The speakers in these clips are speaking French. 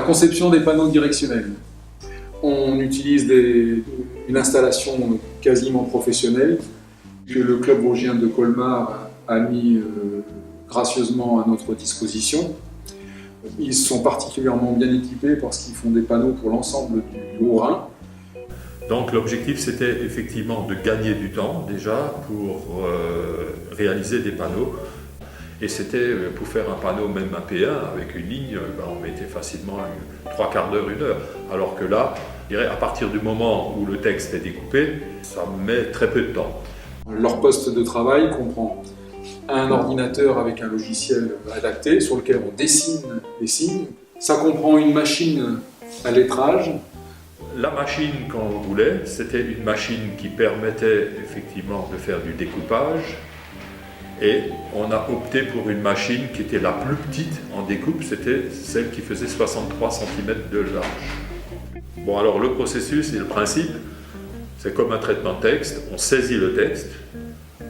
conception des panneaux directionnels. On utilise une installation quasiment professionnelle que le club vosgien de Colmar a mis gracieusement à notre disposition. Ils sont particulièrement bien équipés parce qu'ils font des panneaux pour l'ensemble du Haut-Rhin. Donc l'objectif c'était effectivement de gagner du temps déjà pour réaliser des panneaux. Et c'était pour faire un panneau, même un P1 avec une ligne, on mettait facilement 3 quarts d'heure, 1 heure. Alors que là, je dirais à partir du moment où le texte est découpé, ça met très peu de temps. Leur poste de travail comprend un ordinateur avec un logiciel adapté sur lequel on dessine les signes. Ça comprend une machine à lettrage. La machine qu'on voulait, c'était une machine qui permettait effectivement de faire du découpage. Et on a opté pour une machine qui était la plus petite en découpe, c'était celle qui faisait 63 cm de large. Bon, alors le processus et le principe, c'est comme un traitement de texte. On saisit le texte,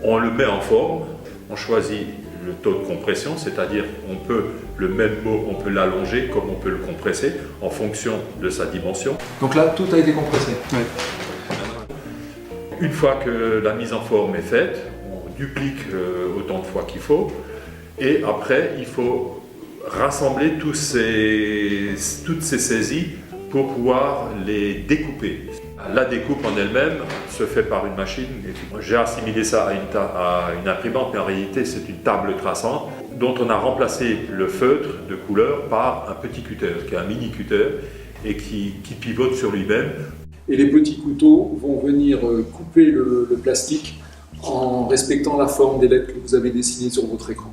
on le met en forme, on choisit le taux de compression, c'est-à-dire on peut, le même mot, on peut l'allonger comme on peut le compresser en fonction de sa dimension. Donc là, tout a été compressé. Ouais. Une fois que la mise en forme est faite, on duplique autant de fois qu'il faut, et après il faut rassembler toutes ces saisies pour pouvoir les découper. La découpe en elle-même se fait par une machine. J'ai assimilé ça à une imprimante, mais en réalité c'est une table traçante dont on a remplacé le feutre de couleur par un petit cutter, qui est un mini cutter et qui pivote sur lui-même. Et les petits couteaux vont venir couper le plastique en respectant la forme des lettres que vous avez dessinées sur votre écran.